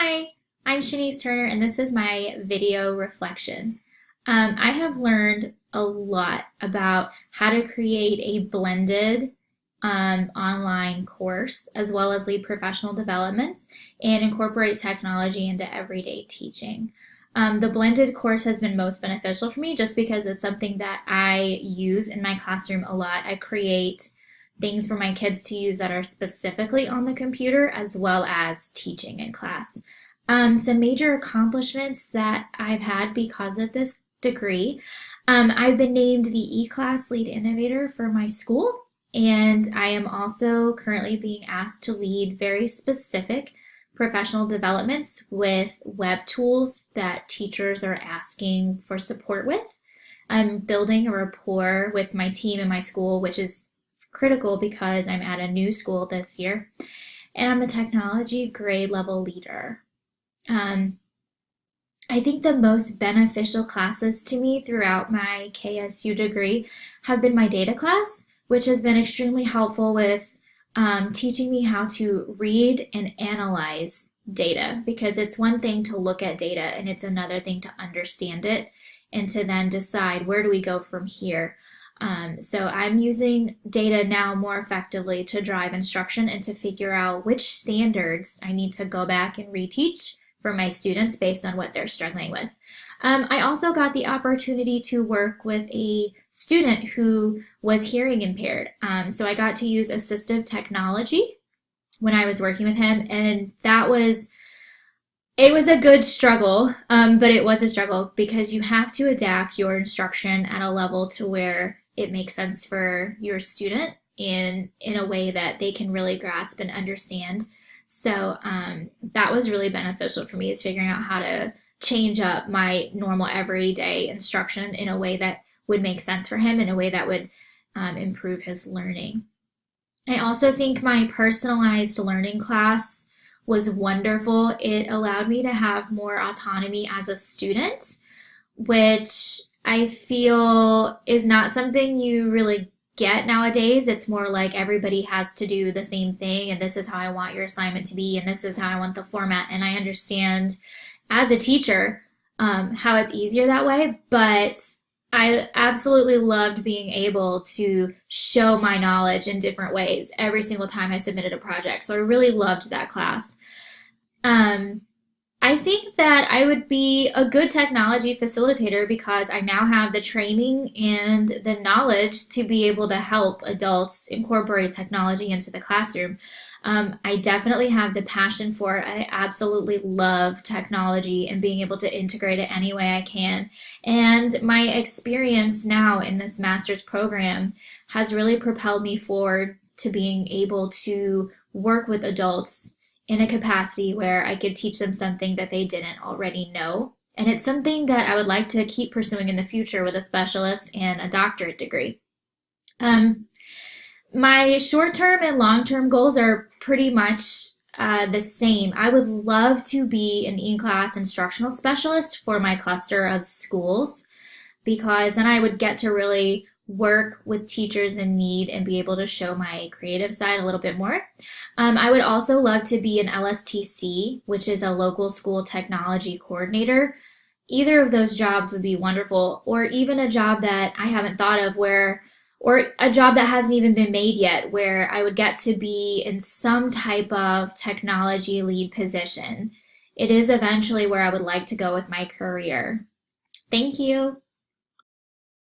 Hi, I'm Shanice Turner, and this is my video reflection. I have learned a lot about how to create a blended online course, as well as lead professional developments and incorporate technology into everyday teaching. The blended course has been most beneficial for me just because it's something that I use in my classroom a lot. I create things for my kids to use that are specifically on the computer as well as teaching in class. Some major accomplishments that I've had because of this degree. I've been named the E-Class Lead Innovator for my school, and I am also currently being asked to lead very specific professional developments with web tools that teachers are asking for support with. I'm building a rapport with my team in my school, which is critical because I'm at a new school this year, and I'm the technology grade level leader. I think the most beneficial classes to me throughout my KSU degree have been my data class, which has been extremely helpful with teaching me how to read and analyze data, because it's one thing to look at data and it's another thing to understand it and to then decide where do we go from here. So I'm using data now more effectively to drive instruction and to figure out which standards I need to go back and reteach for my students based on what they're struggling with. I also got the opportunity to work with a student who was hearing impaired. So I got to use assistive technology when I was working with him, and it was a good struggle, but it was a struggle because you have to adapt your instruction at a level to where it makes sense for your student in a way that they can really grasp and understand. So that was really beneficial for me, is figuring out how to change up my normal everyday instruction in a way that would make sense for him, in a way that would improve his learning. I also think my personalized learning class was wonderful. It allowed me to have more autonomy as a student, which I feel is not something you really get nowadays. It's more like everybody has to do the same thing, and this is how I want your assignment to be, and this is how I want the format. And I understand as a teacher how it's easier that way, but I absolutely loved being able to show my knowledge in different ways every single time I submitted a project. So I really loved that class. I think that I would be a good technology facilitator because I now have the training and the knowledge to be able to help adults incorporate technology into the classroom. I definitely have the passion for it. I absolutely love technology and being able to integrate it any way I can. And my experience now in this master's program has really propelled me forward to being able to work with adults in a capacity where I could teach them something that they didn't already know. And it's something that I would like to keep pursuing in the future with a specialist and a doctorate degree. My short-term and long-term goals are pretty much the same. I would love to be an in-class instructional specialist for my cluster of schools, because then I would get to really work with teachers in need and be able to show my creative side a little bit more. I would also love to be an LSTC, which is a local school technology coordinator. Either of those jobs would be wonderful, or even a job that I haven't thought of or a job that hasn't even been made yet, where I would get to be in some type of technology lead position. It is eventually where I would like to go with my career. Thank you.